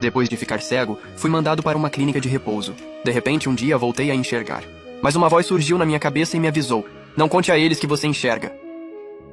Depois de ficar cego, fui mandado para uma clínica de repouso. De repente, um dia voltei a enxergar. Mas uma voz surgiu na minha cabeça e me avisou: "Não conte a eles que você enxerga."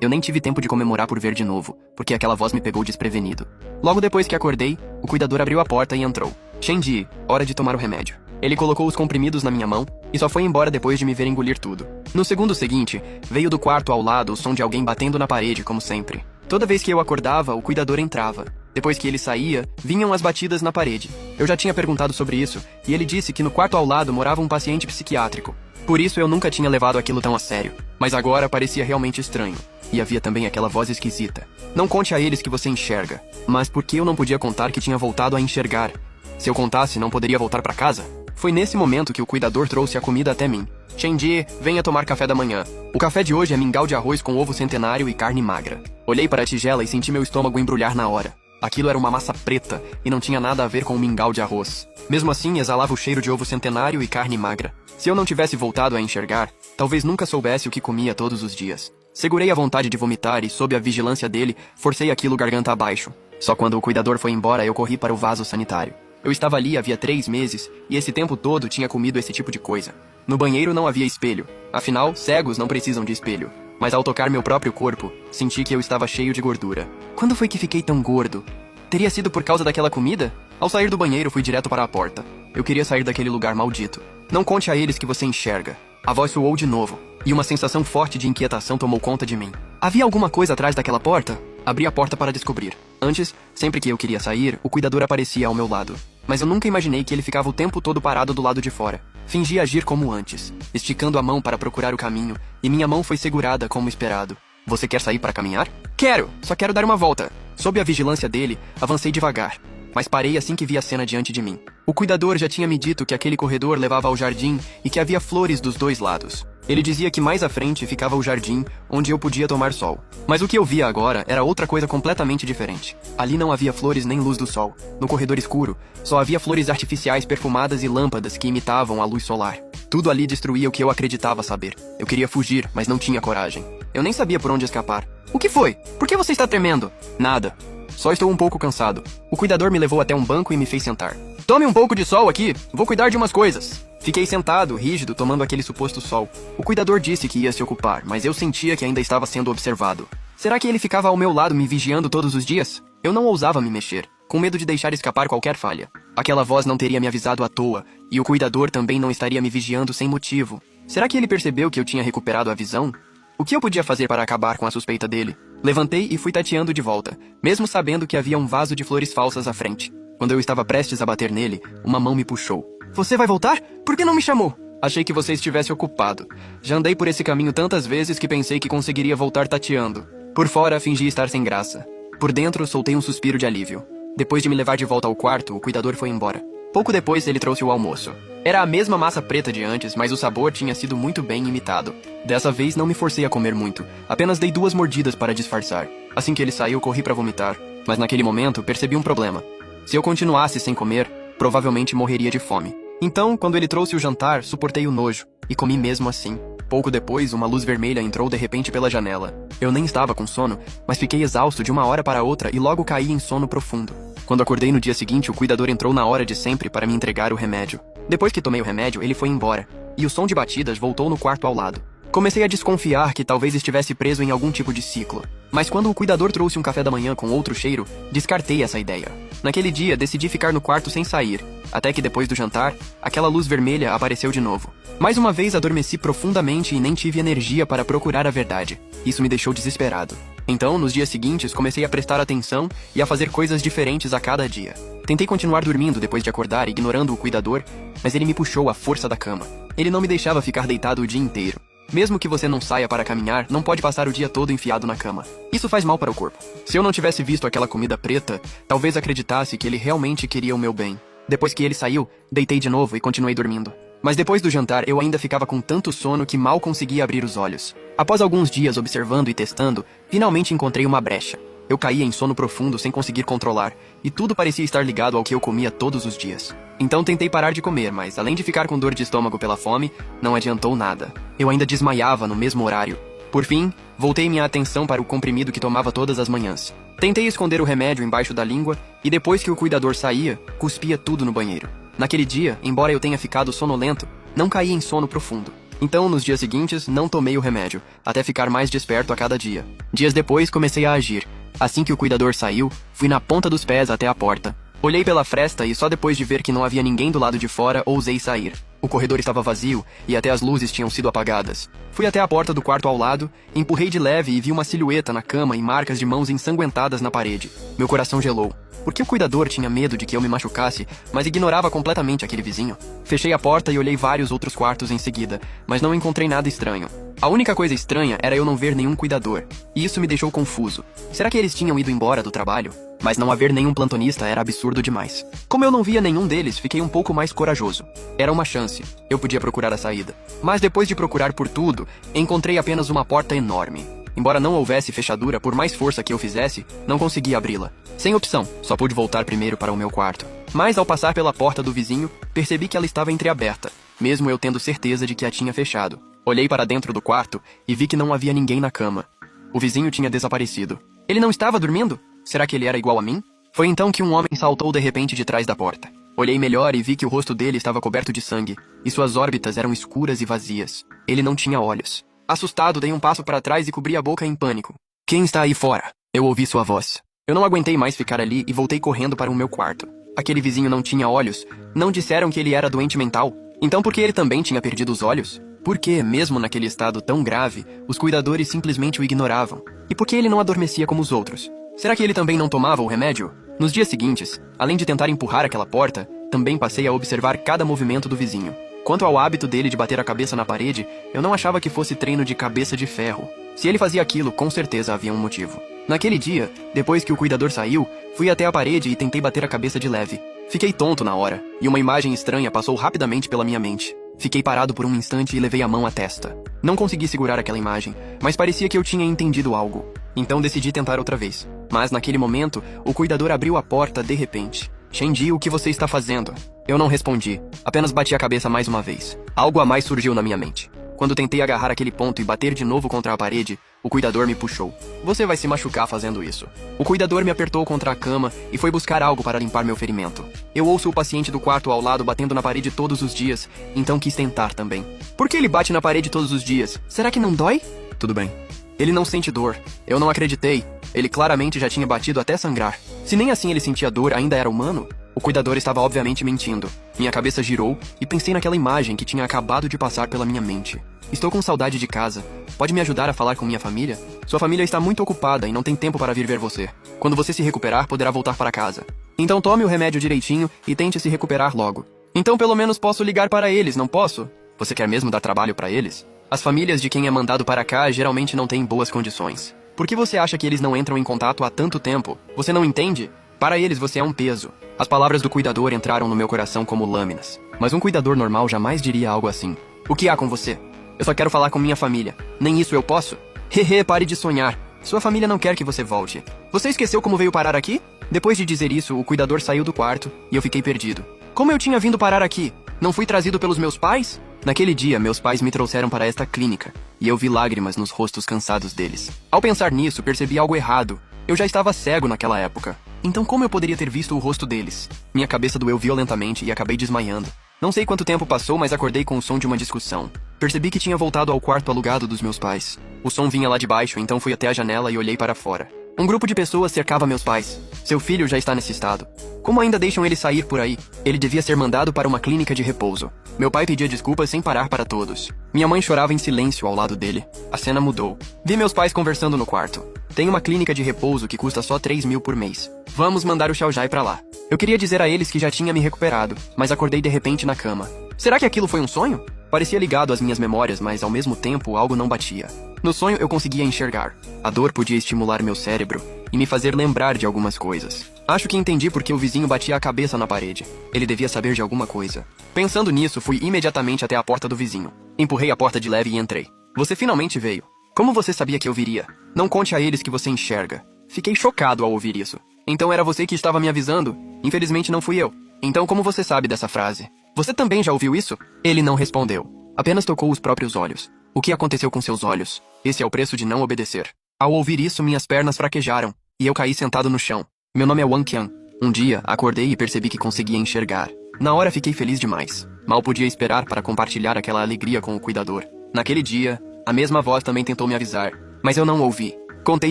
Eu nem tive tempo de comemorar por ver de novo, porque aquela voz me pegou desprevenido. Logo depois que acordei, o cuidador abriu a porta e entrou. "Shenji, hora de tomar o remédio." Ele colocou os comprimidos na minha mão e só foi embora depois de me ver engolir tudo. No segundo seguinte, veio do quarto ao lado o som de alguém batendo na parede, como sempre. Toda vez que eu acordava, o cuidador entrava. Depois que ele saía, vinham as batidas na parede. Eu já tinha perguntado sobre isso, e ele disse que no quarto ao lado morava um paciente psiquiátrico. Por isso eu nunca tinha levado aquilo tão a sério. Mas agora parecia realmente estranho. E havia também aquela voz esquisita. "Não conte a eles que você enxerga." Mas por que eu não podia contar que tinha voltado a enxergar? Se eu contasse, não poderia voltar para casa? Foi nesse momento que o cuidador trouxe a comida até mim. "Shenji, venha tomar café da manhã. O café de hoje é mingau de arroz com ovo centenário e carne magra." Olhei para a tigela e senti meu estômago embrulhar na hora. Aquilo era uma massa preta e não tinha nada a ver com o mingau de arroz. Mesmo assim, exalava o cheiro de ovo centenário e carne magra. Se eu não tivesse voltado a enxergar, talvez nunca soubesse o que comia todos os dias. Segurei a vontade de vomitar e, sob a vigilância dele, forcei aquilo garganta abaixo. Só quando o cuidador foi embora, eu corri para o vaso sanitário. Eu estava ali havia 3 meses e esse tempo todo tinha comido esse tipo de coisa. No banheiro não havia espelho. Afinal, cegos não precisam de espelho. Mas ao tocar meu próprio corpo, senti que eu estava cheio de gordura. Quando foi que fiquei tão gordo? Teria sido por causa daquela comida? Ao sair do banheiro, fui direto para a porta. Eu queria sair daquele lugar maldito. "Não conte a eles que você enxerga." A voz soou de novo, e uma sensação forte de inquietação tomou conta de mim. Havia alguma coisa atrás daquela porta? Abri a porta para descobrir. Antes, sempre que eu queria sair, o cuidador aparecia ao meu lado. Mas eu nunca imaginei que ele ficava o tempo todo parado do lado de fora. Fingi agir como antes, esticando a mão para procurar o caminho, e minha mão foi segurada como esperado. "Você quer sair para caminhar?" "Quero! Só quero dar uma volta." Sob a vigilância dele, avancei devagar, mas parei assim que vi a cena diante de mim. O cuidador já tinha me dito que aquele corredor levava ao jardim e que havia flores dos 2 lados. Ele dizia que mais à frente ficava o jardim, onde eu podia tomar sol. Mas o que eu via agora era outra coisa completamente diferente. Ali não havia flores nem luz do sol. No corredor escuro, só havia flores artificiais perfumadas e lâmpadas que imitavam a luz solar. Tudo ali destruía o que eu acreditava saber. Eu queria fugir, mas não tinha coragem. Eu nem sabia por onde escapar. "O que foi? Por que você está tremendo?" "Nada. Só estou um pouco cansado." O cuidador me levou até um banco e me fez sentar. "Tome um pouco de sol aqui. Vou cuidar de umas coisas." Fiquei sentado, rígido, tomando aquele suposto sol. O cuidador disse que ia se ocupar, mas eu sentia que ainda estava sendo observado. Será que ele ficava ao meu lado me vigiando todos os dias? Eu não ousava me mexer, com medo de deixar escapar qualquer falha. Aquela voz não teria me avisado à toa, e o cuidador também não estaria me vigiando sem motivo. Será que ele percebeu que eu tinha recuperado a visão? O que eu podia fazer para acabar com a suspeita dele? Levantei e fui tateando de volta, mesmo sabendo que havia um vaso de flores falsas à frente. Quando eu estava prestes a bater nele, uma mão me puxou. "Você vai voltar? Por que não me chamou?" "Achei que você estivesse ocupado. Já andei por esse caminho tantas vezes que pensei que conseguiria voltar tateando." Por fora, fingi estar sem graça. Por dentro, soltei um suspiro de alívio. Depois de me levar de volta ao quarto, o cuidador foi embora. Pouco depois, ele trouxe o almoço. Era a mesma massa preta de antes, mas o sabor tinha sido muito bem imitado. Dessa vez, não me forcei a comer muito. Apenas dei 2 mordidas para disfarçar. Assim que ele saiu, corri para vomitar. Mas naquele momento, percebi um problema. Se eu continuasse sem comer, provavelmente morreria de fome. Então, quando ele trouxe o jantar, suportei o nojo, e comi mesmo assim. Pouco depois, uma luz vermelha entrou de repente pela janela. Eu nem estava com sono, mas fiquei exausto de uma hora para outra e logo caí em sono profundo. Quando acordei no dia seguinte, o cuidador entrou na hora de sempre para me entregar o remédio. Depois que tomei o remédio, ele foi embora, e o som de batidas voltou no quarto ao lado. Comecei a desconfiar que talvez estivesse preso em algum tipo de ciclo. Mas quando o cuidador trouxe um café da manhã com outro cheiro, descartei essa ideia. Naquele dia, decidi ficar no quarto sem sair, até que depois do jantar, aquela luz vermelha apareceu de novo. Mais uma vez adormeci profundamente e nem tive energia para procurar a verdade. Isso me deixou desesperado. Então, nos dias seguintes, comecei a prestar atenção e a fazer coisas diferentes a cada dia. Tentei continuar dormindo depois de acordar, ignorando o cuidador, mas ele me puxou à força da cama. Ele não me deixava ficar deitado o dia inteiro. Mesmo que você não saia para caminhar, não pode passar o dia todo enfiado na cama. Isso faz mal para o corpo. Se eu não tivesse visto aquela comida preta, talvez acreditasse que ele realmente queria o meu bem. Depois que ele saiu, deitei de novo e continuei dormindo. Mas depois do jantar, eu ainda ficava com tanto sono que mal conseguia abrir os olhos. Após alguns dias observando e testando, finalmente encontrei uma brecha. Eu caía em sono profundo sem conseguir controlar, e tudo parecia estar ligado ao que eu comia todos os dias. Então tentei parar de comer, mas além de ficar com dor de estômago pela fome, não adiantou nada. Eu ainda desmaiava no mesmo horário. Por fim, voltei minha atenção para o comprimido que tomava todas as manhãs. Tentei esconder o remédio embaixo da língua e depois que o cuidador saía, cuspia tudo no banheiro. Naquele dia, embora eu tenha ficado sonolento, não caí em sono profundo. Então, nos dias seguintes, não tomei o remédio, até ficar mais desperto a cada dia. Dias depois, comecei a agir. Assim que o cuidador saiu, fui na ponta dos pés até a porta. Olhei pela fresta e só depois de ver que não havia ninguém do lado de fora, ousei sair. O corredor estava vazio e até as luzes tinham sido apagadas. Fui até a porta do quarto ao lado, empurrei de leve e vi uma silhueta na cama e marcas de mãos ensanguentadas na parede. Meu coração gelou. Porque o cuidador tinha medo de que eu me machucasse, mas ignorava completamente aquele vizinho. Fechei a porta e olhei vários outros quartos em seguida, mas não encontrei nada estranho. A única coisa estranha era eu não ver nenhum cuidador, e isso me deixou confuso. Será que eles tinham ido embora do trabalho? Mas não haver nenhum plantonista era absurdo demais. Como eu não via nenhum deles, fiquei um pouco mais corajoso. Era uma chance. Eu podia procurar a saída. Mas depois de procurar por tudo, encontrei apenas uma porta enorme. Embora não houvesse fechadura, por mais força que eu fizesse, não consegui abri-la. Sem opção, só pude voltar primeiro para o meu quarto. Mas ao passar pela porta do vizinho, percebi que ela estava entreaberta, mesmo eu tendo certeza de que a tinha fechado. Olhei para dentro do quarto e vi que não havia ninguém na cama. O vizinho tinha desaparecido. Ele não estava dormindo? Será que ele era igual a mim? Foi então que um homem saltou de repente de trás da porta. Olhei melhor e vi que o rosto dele estava coberto de sangue, e suas órbitas eram escuras e vazias. Ele não tinha olhos. Assustado, dei um passo para trás e cobri a boca em pânico. Quem está aí fora? Eu ouvi sua voz. Eu não aguentei mais ficar ali e voltei correndo para o meu quarto. Aquele vizinho não tinha olhos? Não disseram que ele era doente mental? Então por que ele também tinha perdido os olhos? Por que, mesmo naquele estado tão grave, os cuidadores simplesmente o ignoravam? E por que ele não adormecia como os outros? Será que ele também não tomava o remédio? Nos dias seguintes, além de tentar empurrar aquela porta, também passei a observar cada movimento do vizinho. Quanto ao hábito dele de bater a cabeça na parede, eu não achava que fosse treino de cabeça de ferro. Se ele fazia aquilo, com certeza havia um motivo. Naquele dia, depois que o cuidador saiu, fui até a parede e tentei bater a cabeça de leve. Fiquei tonto na hora, e uma imagem estranha passou rapidamente pela minha mente. Fiquei parado por um instante e levei a mão à testa. Não consegui segurar aquela imagem, mas parecia que eu tinha entendido algo. Então decidi tentar outra vez. Mas naquele momento, o cuidador abriu a porta de repente. Shenji, o que você está fazendo? Eu não respondi, apenas bati a cabeça mais uma vez. Algo a mais surgiu na minha mente. Quando tentei agarrar aquele ponto e bater de novo contra a parede, o cuidador me puxou. Você vai se machucar fazendo isso. O cuidador me apertou contra a cama e foi buscar algo para limpar meu ferimento. Eu ouço o paciente do quarto ao lado batendo na parede todos os dias, então quis tentar também. Por que ele bate na parede todos os dias? Será que não dói? Tudo bem. Ele não sente dor. Eu não acreditei. Ele claramente já tinha batido até sangrar. Se nem assim ele sentia dor, ainda era humano? O cuidador estava obviamente mentindo. Minha cabeça girou e pensei naquela imagem que tinha acabado de passar pela minha mente. Estou com saudade de casa. Pode me ajudar a falar com minha família? Sua família está muito ocupada e não tem tempo para vir ver você. Quando você se recuperar, poderá voltar para casa. Então tome o remédio direitinho e tente se recuperar logo. Então pelo menos posso ligar para eles, não posso? Você quer mesmo dar trabalho para eles? As famílias de quem é mandado para cá geralmente não têm boas condições. Por que você acha que eles não entram em contato há tanto tempo? Você não entende? Para eles você é um peso. As palavras do cuidador entraram no meu coração como lâminas. Mas um cuidador normal jamais diria algo assim. O que há com você? Eu só quero falar com minha família. Nem isso eu posso? Hehe, pare de sonhar. Sua família não quer que você volte. Você esqueceu como veio parar aqui? Depois de dizer isso, o cuidador saiu do quarto e eu fiquei perdido. Como eu tinha vindo parar aqui? Não fui trazido pelos meus pais? Naquele dia, meus pais me trouxeram para esta clínica, e eu vi lágrimas nos rostos cansados deles. Ao pensar nisso, percebi algo errado. Eu já estava cego naquela época. Então como eu poderia ter visto o rosto deles? Minha cabeça doeu violentamente e acabei desmaiando. Não sei quanto tempo passou, mas acordei com o som de uma discussão. Percebi que tinha voltado ao quarto alugado dos meus pais. O som vinha lá de baixo, então fui até a janela e olhei para fora. Um grupo de pessoas cercava meus pais. Seu filho já está nesse estado. Como ainda deixam ele sair por aí? Ele devia ser mandado para uma clínica de repouso. Meu pai pedia desculpas sem parar para todos. Minha mãe chorava em silêncio ao lado dele. A cena mudou. Vi meus pais conversando no quarto. Tem uma clínica de repouso que custa só 3 mil por mês. Vamos mandar o Xiaojai pra lá. Eu queria dizer a eles que já tinha me recuperado, mas acordei de repente na cama. Será que aquilo foi um sonho? Parecia ligado às minhas memórias, mas ao mesmo tempo algo não batia. No sonho eu conseguia enxergar. A dor podia estimular meu cérebro e me fazer lembrar de algumas coisas. Acho que entendi porque o vizinho batia a cabeça na parede. Ele devia saber de alguma coisa. Pensando nisso, fui imediatamente até a porta do vizinho. Empurrei a porta de leve e entrei. Você finalmente veio. Como você sabia que eu viria? Não conte a eles que você enxerga. Fiquei chocado ao ouvir isso. Então era você que estava me avisando? Infelizmente não fui eu. Então como você sabe dessa frase? Você também já ouviu isso? Ele não respondeu. Apenas tocou os próprios olhos. O que aconteceu com seus olhos? Esse é o preço de não obedecer. Ao ouvir isso, minhas pernas fraquejaram, e eu caí sentado no chão. Meu nome é Wang Qian. Um dia, acordei e percebi que conseguia enxergar. Na hora fiquei feliz demais. Mal podia esperar para compartilhar aquela alegria com o cuidador. Naquele dia, a mesma voz também tentou me avisar, mas eu não ouvi. Contei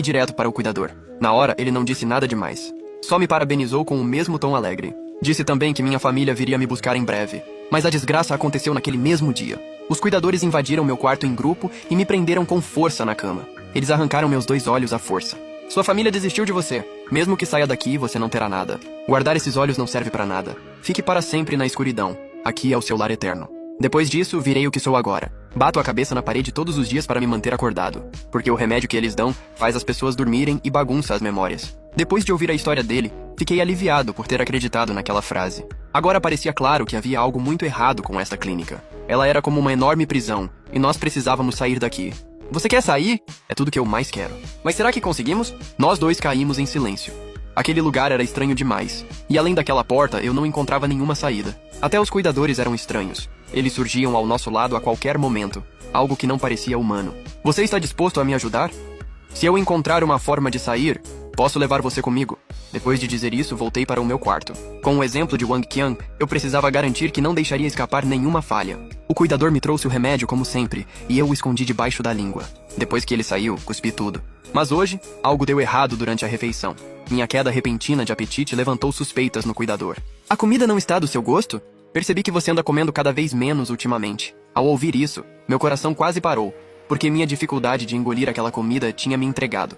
direto para o cuidador. Na hora, ele não disse nada demais. Só me parabenizou com o mesmo tom alegre. Disse também que minha família viria me buscar em breve. Mas a desgraça aconteceu naquele mesmo dia. Os cuidadores invadiram meu quarto em grupo e me prenderam com força na cama. Eles arrancaram meus 2 olhos à força. Sua família desistiu de você. Mesmo que saia daqui, você não terá nada. Guardar esses olhos não serve para nada. Fique para sempre na escuridão. Aqui é o seu lar eterno. Depois disso, virei o que sou agora. Bato a cabeça na parede todos os dias para me manter acordado. Porque o remédio que eles dão faz as pessoas dormirem e bagunça as memórias. Depois de ouvir a história dele, fiquei aliviado por ter acreditado naquela frase. Agora parecia claro que havia algo muito errado com esta clínica. Ela era como uma enorme prisão, e nós precisávamos sair daqui. Você quer sair? É tudo que eu mais quero. Mas será que conseguimos? Nós 2 caímos em silêncio. Aquele lugar era estranho demais. E além daquela porta, eu não encontrava nenhuma saída. Até os cuidadores eram estranhos. Eles surgiam ao nosso lado a qualquer momento. Algo que não parecia humano. Você está disposto a me ajudar? Se eu encontrar uma forma de sair, posso levar você comigo. Depois de dizer isso, voltei para o meu quarto. Com o exemplo de Wang Qian, eu precisava garantir que não deixaria escapar nenhuma falha. O cuidador me trouxe o remédio como sempre, e eu o escondi debaixo da língua. Depois que ele saiu, cuspi tudo. Mas hoje, algo deu errado durante a refeição. Minha queda repentina de apetite levantou suspeitas no cuidador. A comida não está do seu gosto? Percebi que você anda comendo cada vez menos ultimamente. Ao ouvir isso, meu coração quase parou, porque minha dificuldade de engolir aquela comida tinha me entregado.